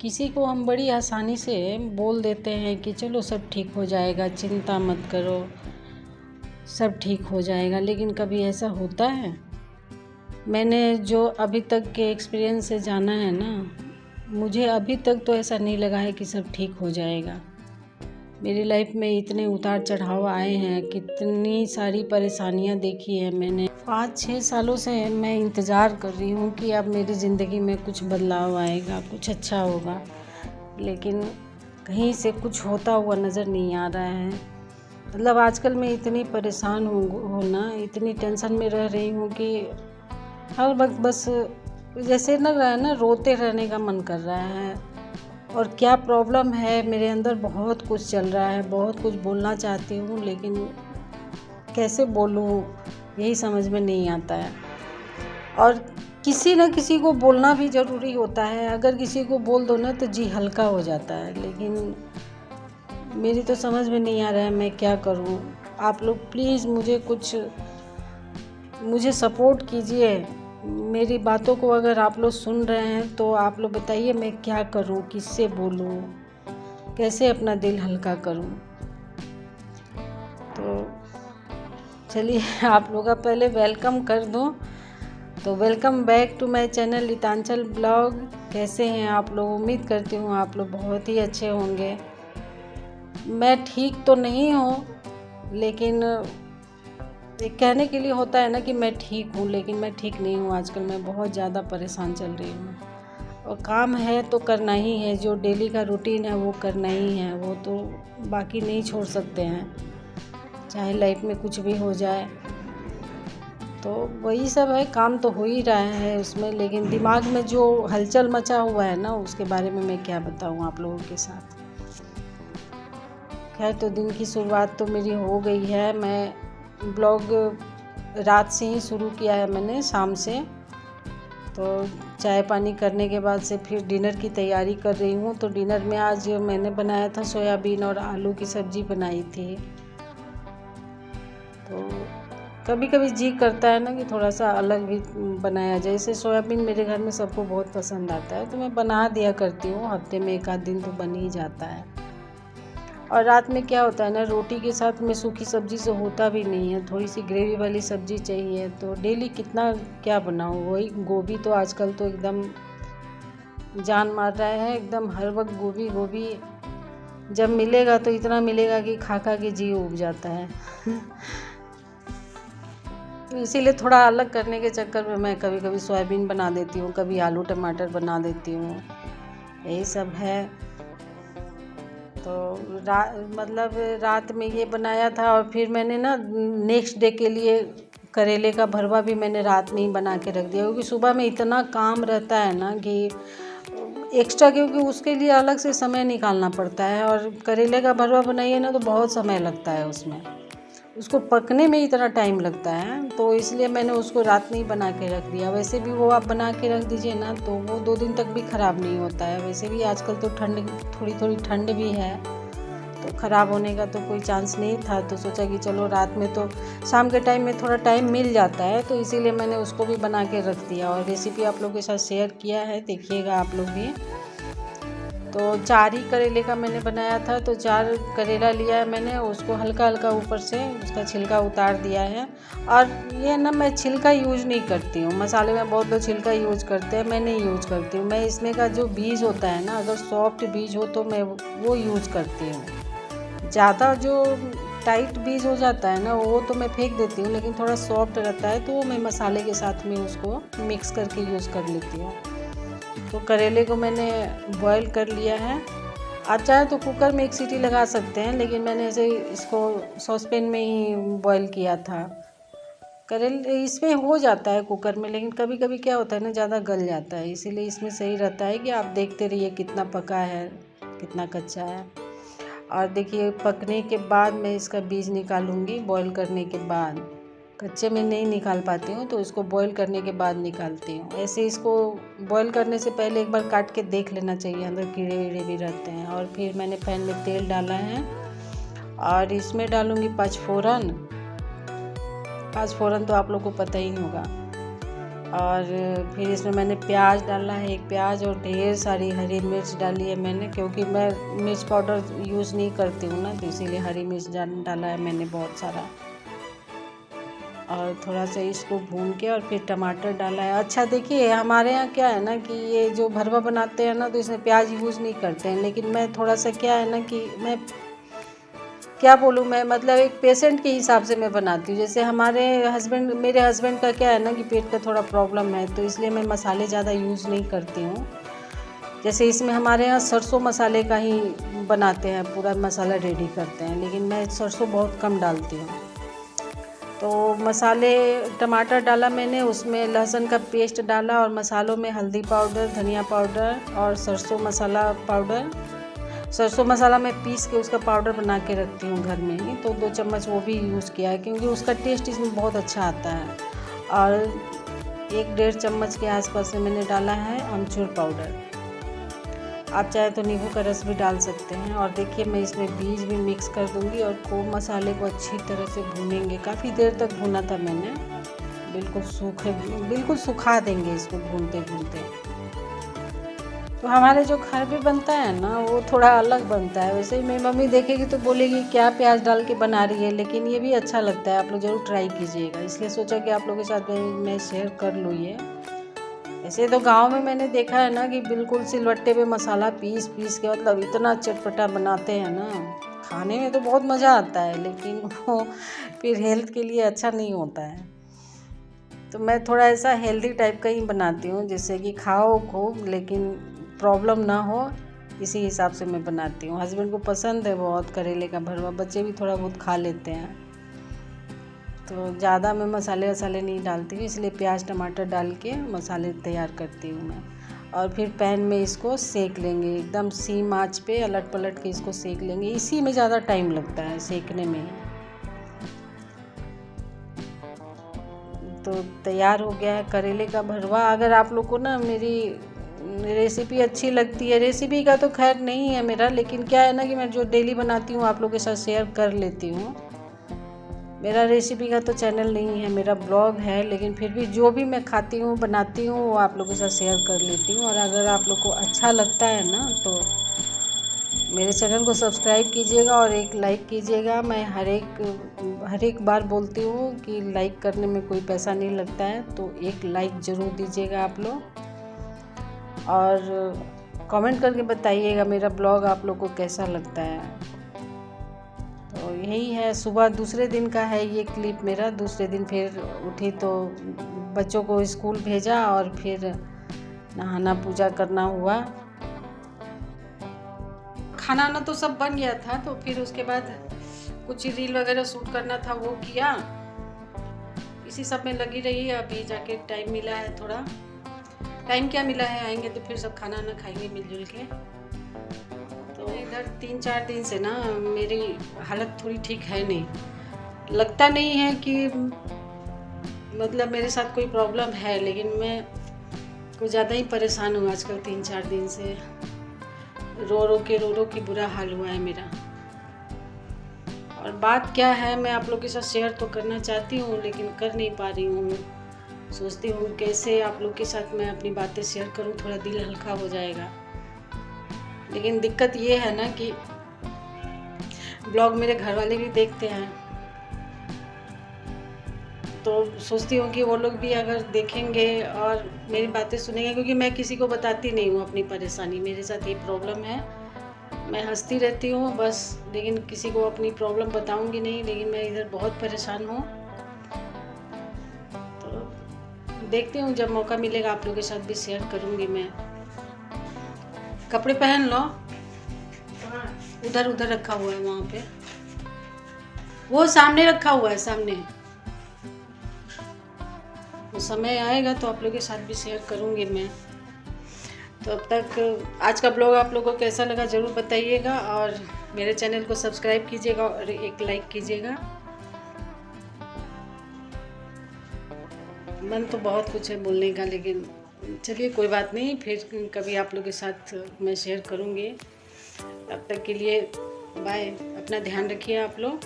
किसी को हम बड़ी आसानी से बोल देते हैं कि चलो सब ठीक हो जाएगा, चिंता मत करो, सब ठीक हो जाएगा, लेकिन कभी ऐसा होता है? मैंने जो अभी तक के एक्सपीरियंस से जाना है ना, मुझे अभी तक तो ऐसा नहीं लगा है कि सब ठीक हो जाएगा। मेरी लाइफ में इतने उतार चढ़ाव आए हैं, कितनी सारी परेशानियां देखी है मैंने। 5-6 सालों से मैं इंतज़ार कर रही हूँ कि अब मेरी ज़िंदगी में कुछ बदलाव आएगा, कुछ अच्छा होगा, लेकिन कहीं से कुछ होता हुआ नज़र नहीं आ रहा है। मतलब आजकल मैं इतनी परेशान हूँ ना, इतनी टेंशन में रह रही हूँ कि हर वक्त बस जैसे लग रहा है ना, रोते रहने का मन कर रहा है। और क्या प्रॉब्लम है मेरे अंदर, बहुत कुछ चल रहा है, बहुत कुछ बोलना चाहती हूँ, लेकिन कैसे बोलूँ यही समझ में नहीं आता है। और किसी न किसी को बोलना भी ज़रूरी होता है, अगर किसी को बोल दो ना तो जी हल्का हो जाता है, लेकिन मेरी तो समझ में नहीं आ रहा है मैं क्या करूँ। आप लोग प्लीज़ मुझे सपोर्ट कीजिए। मेरी बातों को अगर आप लोग सुन रहे हैं तो आप लोग बताइए मैं क्या करूं, किससे बोलूं, कैसे अपना दिल हल्का करूं। तो चलिए आप लोग का पहले वेलकम कर दूं। तो welcome back to my channel लीतांचल ब्लॉग। कैसे हैं आप लोग? उम्मीद करती हूँ आप लोग बहुत ही अच्छे होंगे। मैं ठीक तो नहीं हूँ, लेकिन एक कहने के लिए होता है ना कि मैं ठीक हूँ, लेकिन मैं ठीक नहीं हूँ। आजकल मैं बहुत ज़्यादा परेशान चल रही हूँ, और काम है तो करना ही है, जो डेली का रूटीन है वो करना ही है, वो तो बाकी नहीं छोड़ सकते हैं, चाहे लाइफ में कुछ भी हो जाए। तो वही सब है, काम तो हो ही रहा है उसमें, लेकिन दिमाग में जो हलचल मचा हुआ है ना, उसके बारे में मैं क्या बताऊँ आप लोगों के साथ। खैर, तो दिन की शुरुआत तो मेरी हो गई है। मैं ब्लॉग रात से ही शुरू किया है मैंने, शाम से। तो चाय पानी करने के बाद से फिर डिनर की तैयारी कर रही हूँ। तो डिनर में आज मैंने बनाया था सोयाबीन और आलू की सब्ज़ी बनाई थी। तो कभी कभी जी करता है ना कि थोड़ा सा अलग भी बनाया जाए। जैसे सोयाबीन मेरे घर में सबको बहुत पसंद आता है, तो मैं बना दिया करती हूँ, हफ्ते में एक आध दिन तो बन ही जाता है। और रात में क्या होता है ना, रोटी के साथ में सूखी सब्ज़ी से होता भी नहीं है, थोड़ी सी ग्रेवी वाली सब्ज़ी चाहिए। तो डेली कितना क्या बनाऊँ, वही गोभी तो आजकल तो एकदम जान मार रहा है, एकदम हर वक्त गोभी गोभी। जब मिलेगा तो इतना मिलेगा कि खा खा के जी उब जाता है। तो इसीलिए थोड़ा अलग करने के चक्कर में मैं कभी कभी सोयाबीन बना देती हूँ, कभी आलू टमाटर बना देती हूँ, यही सब है। तो मतलब रात में ये बनाया था, और फिर मैंने ना नेक्स्ट डे के लिए करेले का भरवा भी मैंने रात में ही बना के रख दिया, क्योंकि सुबह में इतना काम रहता है ना कि एक्स्ट्रा, क्योंकि उसके लिए अलग से समय निकालना पड़ता है। और करेले का भरवा बनाइए ना तो बहुत समय लगता है उसमें, उसको पकने में इतना टाइम लगता है। तो इसलिए मैंने उसको रात में ही बना के रख दिया। वैसे भी वो आप बना के रख दीजिए ना तो वो 2 दिन तक भी ख़राब नहीं होता है। वैसे भी आजकल तो थोड़ी ठंड भी है, तो ख़राब होने का तो कोई चांस नहीं था। तो सोचा कि चलो रात में तो शाम के टाइम में थोड़ा टाइम मिल जाता है, तो इसीलिए मैंने उसको भी बना के रख दिया और रेसिपी आप लोगों के साथ शेयर किया है, देखिएगा आप लोग भी। तो 4 ही करेले का मैंने बनाया था। तो 4 करेला लिया है मैंने, उसको हल्का हल्का ऊपर से उसका छिलका उतार दिया है। और ये ना, मैं छिलका यूज नहीं करती हूँ, मसाले में बहुत लोग छिलका यूज करते हैं, मैं नहीं यूज करती हूँ। मैं इसमें का जो बीज होता है ना, अगर सॉफ्ट बीज हो तो मैं वो यूज करती हूँ। ज़्यादा जो टाइट बीज हो जाता है ना, वो तो मैं फेंक देती हूँ, लेकिन थोड़ा सॉफ्ट रहता है तो मैं मसाले के साथ में उसको मिक्स करके यूज़ कर लेती हूँ। तो करेले को मैंने बॉईल कर लिया है। आप चाहे तो कुकर में 1 सीटी लगा सकते हैं, लेकिन मैंने ऐसे इसको सॉसपेन में ही बॉईल किया था। करेले इसमें हो जाता है कुकर में, लेकिन कभी कभी क्या होता है ना, ज़्यादा गल जाता है। इसीलिए इसमें सही रहता है कि आप देखते रहिए कितना पका है, कितना कच्चा है। और देखिए, पकने के बाद मैं इसका बीज निकालूंगी, बॉईल करने के बाद। कच्चे में नहीं निकाल पाती हूँ, तो इसको बॉईल करने के बाद निकालती हूँ। ऐसे इसको बॉईल करने से पहले एक बार काट के देख लेना चाहिए, अंदर कीड़े वीड़े भी रहते हैं। और फिर मैंने पैन में तेल डाला है और इसमें डालूँगी 5 फोरन। 5 फोरन तो आप लोग को पता ही होगा। और फिर इसमें मैंने प्याज डाला है, एक प्याज, और ढेर सारी हरी मिर्च डाली है मैंने, क्योंकि मैं मिर्च पाउडर यूज़ नहीं करती हूँ ना, तो इसीलिए हरी मिर्च डाला है मैंने बहुत सारा। और थोड़ा सा इसको भून के और फिर टमाटर डाला है। अच्छा देखिए, हमारे यहाँ क्या है ना कि ये जो भरवा बनाते हैं ना, तो इसमें प्याज यूज़ नहीं करते हैं, लेकिन मैं थोड़ा सा क्या है ना कि मैं क्या बोलूँ, मैं मतलब एक पेशेंट के हिसाब से मैं बनाती हूँ। जैसे मेरे हस्बैंड का क्या है ना कि पेट का थोड़ा प्रॉब्लम है, तो इसलिए मैं मसाले ज़्यादा यूज़ नहीं करती हूँ। जैसे इसमें हमारे यहाँ सरसों मसाले का ही बनाते हैं, पूरा मसाला रेडी करते हैं, लेकिन मैं सरसों बहुत कम डालती हूँ। तो मसाले, टमाटर डाला मैंने, उसमें लहसुन का पेस्ट डाला, और मसालों में हल्दी पाउडर, धनिया पाउडर और सरसों मसाला पाउडर। सरसों मसाला मैं पीस के उसका पाउडर बना के रखती हूँ घर में ही, तो 2 चम्मच वो भी यूज़ किया है, क्योंकि उसका टेस्ट इसमें बहुत अच्छा आता है। और 1-1.5 चम्मच के आसपास में मैंने डाला है अमचूर पाउडर। आप चाहे तो नींबू का रस भी डाल सकते हैं। और देखिए, मैं इसमें बीज भी मिक्स कर दूंगी, और खूब मसाले को अच्छी तरह से भूनेंगे। काफ़ी देर तक भूना था मैंने, बिल्कुल सुखा देंगे इसको भूनते भूनते। तो हमारे जो घर पे बनता है ना, वो थोड़ा अलग बनता है। वैसे ही मेरी मम्मी देखेगी तो बोलेगी क्या प्याज डाल के बना रही है, लेकिन ये भी अच्छा लगता है, आप लोग ज़रूर ट्राई कीजिएगा। इसलिए सोचा कि आप लोगों के साथ मैं शेयर कर लूँ ये। ऐसे तो गांव में मैंने देखा है ना कि बिल्कुल सिलवट्टे पे मसाला पीस के, मतलब इतना चटपटा बनाते हैं ना, खाने में तो बहुत मज़ा आता है, लेकिन वो फिर हेल्थ के लिए अच्छा नहीं होता है। तो मैं थोड़ा ऐसा हेल्दी टाइप का ही बनाती हूँ, जिससे कि खाओ खूब लेकिन प्रॉब्लम ना हो, इसी हिसाब से मैं बनाती हूँ। हस्बैंड को पसंद है बहुत करेले का भरवा, बच्चे भी थोड़ा बहुत खा लेते हैं। तो ज़्यादा मैं मसाले वसाले नहीं डालती हूँ, इसलिए प्याज टमाटर डाल के मसाले तैयार करती हूँ मैं। और फिर पैन में इसको सेक लेंगे, एकदम सीम आंच पे अलट पलट के इसको सेक लेंगे। इसी में ज़्यादा टाइम लगता है सेकने में। तो तैयार हो गया है करेले का भरवा। अगर आप लोग को ना मेरी रेसिपी अच्छी लगती है, रेसिपी का तो खैर नहीं है मेरा, लेकिन क्या है ना कि मैं जो डेली बनाती हूँ आप लोगों के साथ शेयर कर लेती हूँ। मेरा रेसिपी का तो चैनल नहीं है, मेरा ब्लॉग है, लेकिन फिर भी जो भी मैं खाती हूँ बनाती हूँ वो आप लोगों के साथ शेयर कर लेती हूँ। और अगर आप लोग को अच्छा लगता है ना, तो मेरे चैनल को सब्सक्राइब कीजिएगा और एक लाइक कीजिएगा। मैं हर एक बार बोलती हूँ कि लाइक करने में कोई पैसा नहीं लगता है, तो एक लाइक ज़रूर दीजिएगा आप लोग। और कमेंट करके बताइएगा मेरा ब्लॉग आप लोग को कैसा लगता है। तो यही है, सुबह दूसरे दिन का है ये क्लिप मेरा। दूसरे दिन फिर उठी तो बच्चों को स्कूल भेजा, और फिर नहाना पूजा करना हुआ। खाना ना तो सब बन गया था, तो फिर उसके बाद कुछ रील वगैरह शूट करना था वो किया, इसी सब में लगी रही। अभी जाके टाइम मिला है, थोड़ा टाइम क्या मिला है, आएंगे तो फिर सब खाना ना खाएंगे मिलजुल के। तो इधर 3-4 दिन से ना मेरी हालत थोड़ी ठीक है नहीं, लगता नहीं है कि मतलब मेरे साथ कोई प्रॉब्लम है, लेकिन मैं कुछ ज़्यादा ही परेशान हूँ आजकल। 3-4 दिन से रो रो के बुरा हाल हुआ है मेरा। और बात क्या है, मैं आप लोग के साथ शेयर तो करना चाहती हूँ, लेकिन कर नहीं पा रही हूँ। सोचती हूँ कैसे आप लोग के साथ मैं अपनी बातें शेयर करूँ, थोड़ा दिल हल्का हो जाएगा। लेकिन दिक्कत ये है ना कि ब्लॉग मेरे घर वाले भी देखते हैं, तो सोचती हूँ कि वो लोग भी अगर देखेंगे और मेरी बातें सुनेंगे, क्योंकि मैं किसी को बताती नहीं हूँ अपनी परेशानी। मेरे साथ ये प्रॉब्लम है, मैं हंसती रहती हूँ बस, लेकिन किसी को अपनी प्रॉब्लम बताऊँगी नहीं। लेकिन मैं इधर बहुत परेशान हूँ, तो देखती हूँ जब मौका मिलेगा आप लोगों के साथ भी शेयर करूँगी मैं। कपड़े पहन लो, उधर रखा हुआ है, वहाँ पे वो सामने रखा हुआ है, सामने। वो समय आएगा तो आप लोगों के साथ भी शेयर करूँगी मैं। तो अब तक आज का ब्लॉग आप लोगों को कैसा लगा ज़रूर बताइएगा, और मेरे चैनल को सब्सक्राइब कीजिएगा और एक लाइक कीजिएगा। मन तो बहुत कुछ है बोलने का, लेकिन चलिए कोई बात नहीं, फिर कभी आप लोगों के साथ मैं शेयर करूँगी। तब तक के लिए बाय, अपना ध्यान रखिए आप लोग।